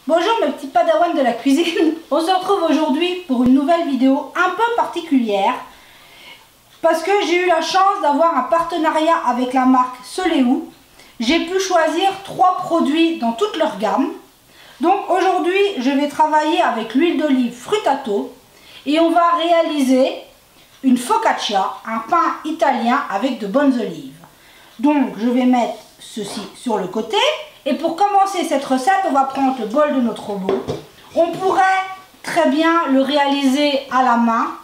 Bonjour mes petits padawans de la cuisine. On se retrouve aujourd'hui pour une nouvelle vidéo un peu particulière parce que j'ai eu la chance d'avoir un partenariat avec la marque Soleou. J'ai pu choisir 3 produits dans toute leur gamme. Donc aujourd'hui je vais travailler avec l'huile d'olive Frutato et on va réaliser une focaccia, un pain italien avec de bonnes olives. Donc je vais mettre ceci sur le côté. Et pour commencer cette recette, on va prendre le bol de notre robot. On pourrait très bien le réaliser à la main.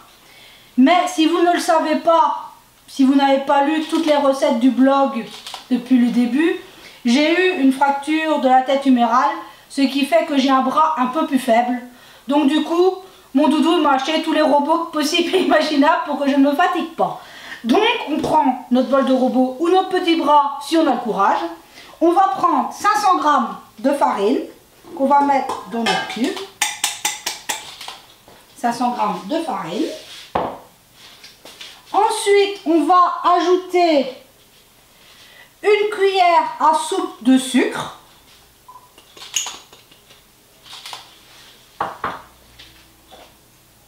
Mais si vous ne le savez pas, si vous n'avez pas lu toutes les recettes du blog depuis le début, j'ai eu une fracture de la tête humérale, ce qui fait que j'ai un bras un peu plus faible. Donc du coup, mon doudou m'a acheté tous les robots possibles et imaginables pour que je ne me fatigue pas. Donc on prend notre bol de robot ou notre petit bras si on a le courage. On va prendre 500 g de farine qu'on va mettre dans notre cube. 500 g de farine. Ensuite, on va ajouter une cuillère à soupe de sucre.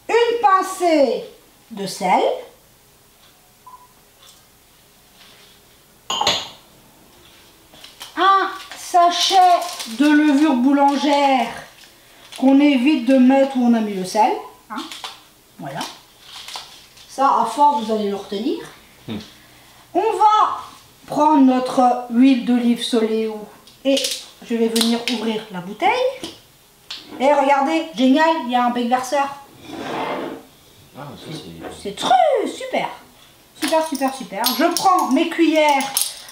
Une pincée de sel. Un sachet de levure boulangère qu'on évite de mettre où on a mis le sel. Hein, voilà. Ça, à force, vous allez le retenir. On va prendre notre huile d'olive Soleou et je vais venir ouvrir la bouteille. Et regardez, génial, il y a un bec verseur. Ah, c'est super. Super. Je prends mes cuillères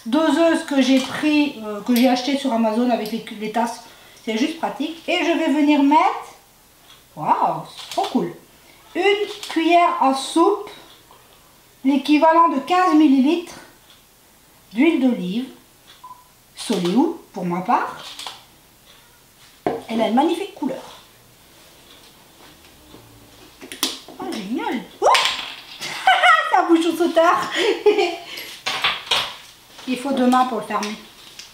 doseuses que j'ai pris, que j'ai acheté sur Amazon avec les tasses, c'est juste pratique. Et je vais venir mettre, waouh, c'est trop cool, une cuillère à soupe, l'équivalent de 15 ml d'huile d'olive Soleou pour ma part. Elle a une magnifique couleur. Oh, génial. Ça bouge au sautard. Il faut 2 mains pour le fermer.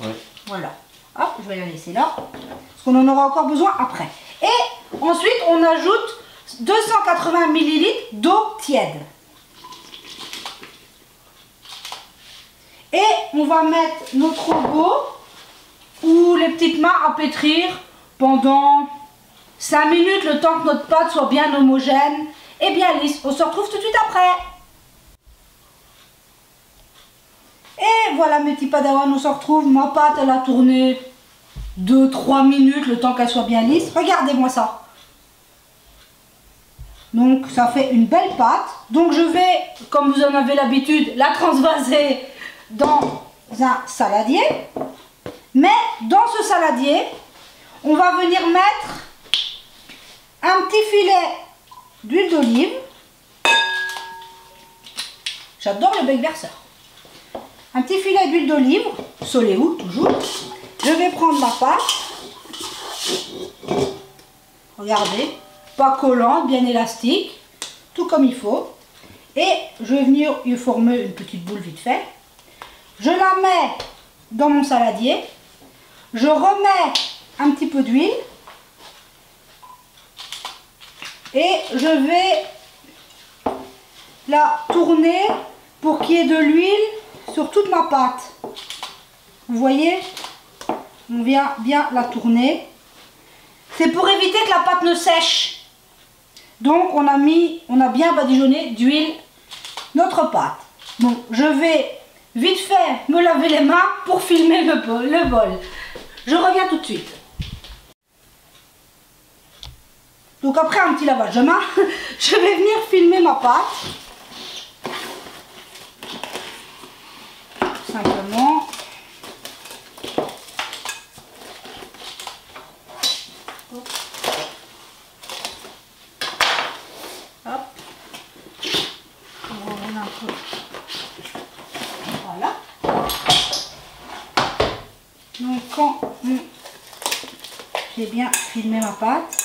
Ouais. Voilà. Hop, je vais la laisser là. Parce qu'on en aura encore besoin après. Et ensuite, on ajoute 280 ml d'eau tiède. Et on va mettre notre robot ou les petites mains à pétrir pendant 5 minutes, le temps que notre pâte soit bien homogène et bien lisse. On se retrouve tout de suite après. Et voilà mes petits padawans, on se retrouve. Ma pâte, elle a tourné 2-3 minutes, le temps qu'elle soit bien lisse. Regardez-moi ça. Donc ça fait une belle pâte. Donc je vais, comme vous en avez l'habitude, la transvaser dans un saladier. Mais dans ce saladier, on va venir mettre un petit filet d'huile d'olive. J'adore le bec verseur. Un petit filet d'huile d'olive, Soleou toujours. Je vais prendre ma pâte. Regardez, pas collante, bien élastique, tout comme il faut. Et je vais venir y former une petite boule vite fait. Je la mets dans mon saladier. Je remets un petit peu d'huile. Et je vais la tourner pour qu'il y ait de l'huile sur toute ma pâte. Vous voyez, on vient bien la tourner. C'est pour éviter que la pâte ne sèche. Donc on a bien badigeonné d'huile notre pâte. Bon, je vais vite fait me laver les mains pour filmer le bol. Je reviens tout de suite. Donc après un petit lavage de main, je vais venir filmer ma pâte. Simplement. Hop. Hop. Voilà un peu. Voilà. Donc quand j'ai bien filmé ma pâte,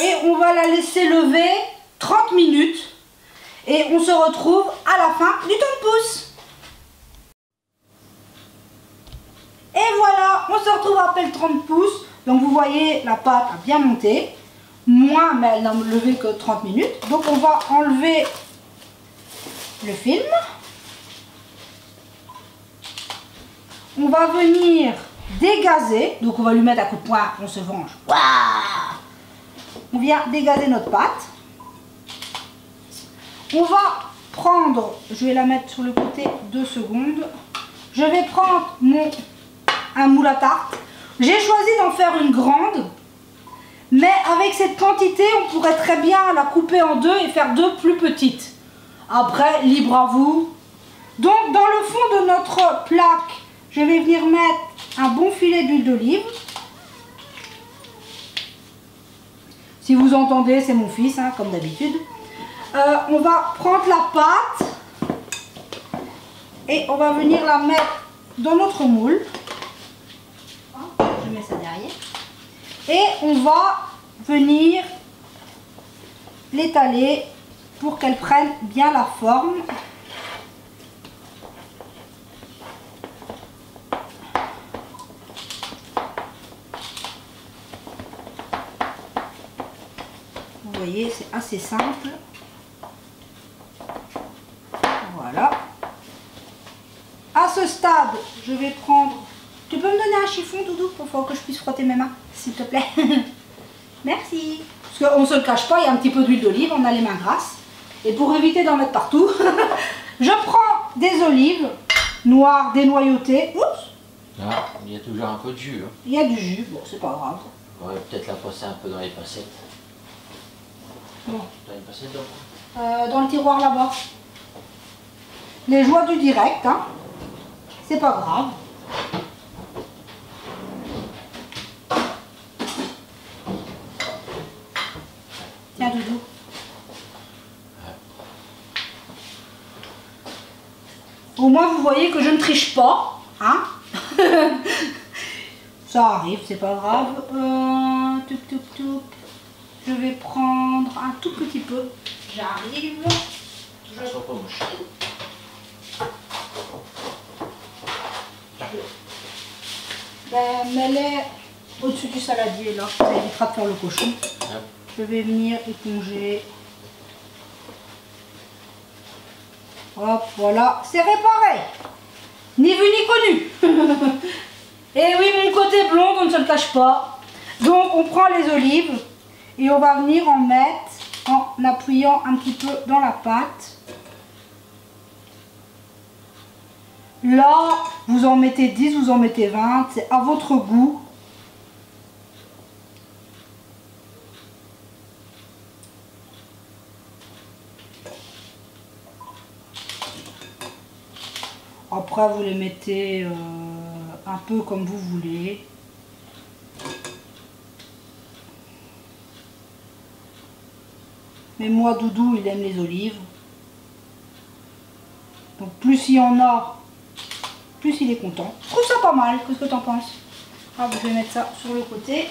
et on va la laisser lever 30 minutes et on se retrouve à la fin du temps de pouce. Et voilà, on se retrouve après le 30 pouces. Donc vous voyez, la pâte a bien monté. Moins, mais elle n'a levé que 30 minutes. Donc on va enlever le film. On va venir dégazer. Donc on va lui mettre à coup de poing, on se venge. Waouh! On vient dégazer notre pâte. On va prendre, je vais la mettre sur le côté 2 secondes. Je vais prendre un moule à tarte. J'ai choisi d'en faire une grande. Mais avec cette quantité, on pourrait très bien la couper en deux et faire 2 plus petites. Après, libre à vous. Donc, dans le fond de notre plaque, je vais venir mettre un bon filet d'huile d'olive. Si vous entendez, c'est mon fils, hein, comme d'habitude. On va prendre la pâte et on va venir la mettre dans notre moule. Je mets ça derrière. Et on va venir l'étaler pour qu'elle prenne bien la forme. Vous voyez, c'est assez simple. Voilà. À ce stade, je vais prendre... Tu peux me donner un chiffon, Doudou, pour que je puisse frotter mes mains, s'il te plaît? Merci. Parce qu'on ne se le cache pas, il y a un petit peu d'huile d'olive, on a les mains grasses. Et pour éviter d'en mettre partout, je prends des olives noires dénoyautées. Oups! Ah, il y a toujours un peu de jus. Hein. Il y a du jus, bon, c'est pas grave. On va peut-être la passer un peu dans les passettes. Bon. Tu as une passette dedans? Dans le tiroir là-bas. Les joies du direct, hein. C'est pas grave. Tiens, Doudou. Au moins, vous voyez que je ne triche pas, hein. Ça arrive, c'est pas grave. Toup, toup, toup. Je vais prendre un tout petit peu. J'arrive. Je ne sois pas moche. Ben, mets-les au-dessus du saladier, là. Ça évitera de faire le cochon. Ouais. Je vais venir éponger. Hop, voilà. C'est réparé. Ni vu ni connu. Et oui, mon côté blond, on ne se le cache pas. Donc, on prend les olives et on va venir en mettre en appuyant un petit peu dans la pâte. Là, vous en mettez 10, vous en mettez 20, c'est à votre goût. Après, vous les mettez un peu comme vous voulez. Mais moi, Doudou, il aime les olives. Donc, plus il y en a, plus il est content. Je trouve ça pas mal. Qu'est-ce que tu en penses? Ah, je vais mettre ça sur le côté.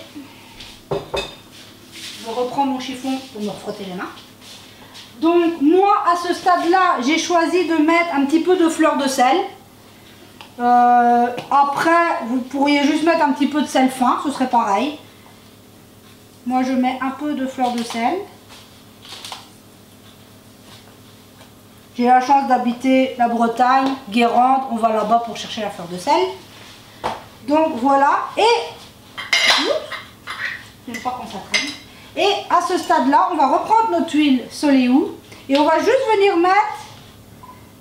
Je reprends mon chiffon pour me refrotter les mains. Donc, moi, à ce stade-là, j'ai choisi de mettre un petit peu de fleur de sel. Après, vous pourriez juste mettre un petit peu de sel fin, ce serait pareil. Moi, je mets un peu de fleur de sel. J'ai la chance d'habiter la Bretagne, Guérande, on va là-bas pour chercher la fleur de sel. Donc voilà, et j'aime pas quand ça traîne. Et à ce stade-là, on va reprendre notre huile Soleil-Ou et on va juste venir mettre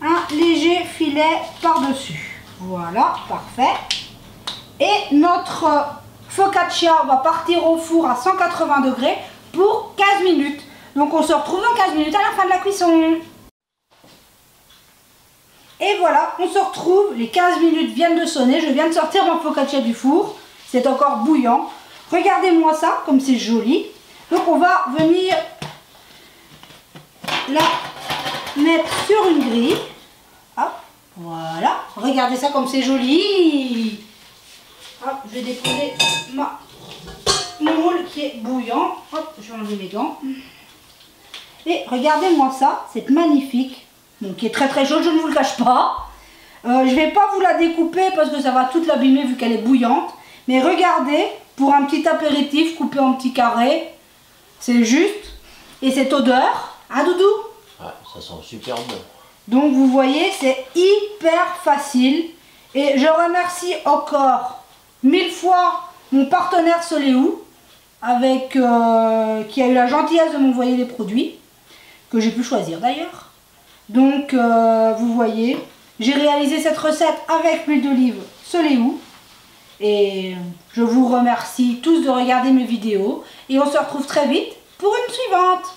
un léger filet par-dessus. Voilà, parfait. Et notre focaccia va partir au four à 180 degrés pour 15 minutes. Donc on se retrouve dans 15 minutes à la fin de la cuisson. Et voilà, on se retrouve, les 15 minutes viennent de sonner, je viens de sortir mon focaccia du four, c'est encore bouillant. Regardez-moi ça, comme c'est joli. Donc on va venir la mettre sur une grille. Hop, voilà, regardez ça comme c'est joli. Hop, je vais déposer mon moule qui est bouillant. Hop, je vais enlever mes gants. Et regardez-moi ça, c'est magnifique. Donc qui est très très chaude, je ne vous le cache pas. Je ne vais pas vous la découper parce que ça va toute l'abîmer vu qu'elle est bouillante. Mais regardez, pour un petit apéritif coupé en petits carrés. C'est juste. Et cette odeur, hein Doudou? Ouais, ça sent super bon. Donc vous voyez, c'est hyper facile. Et je remercie encore 1000 fois mon partenaire Soleou, qui a eu la gentillesse de m'envoyer les produits, que j'ai pu choisir d'ailleurs. Donc vous voyez, j'ai réalisé cette recette avec l'huile d'olive Soleou. Et je vous remercie tous de regarder mes vidéos. Et on se retrouve très vite pour une suivante.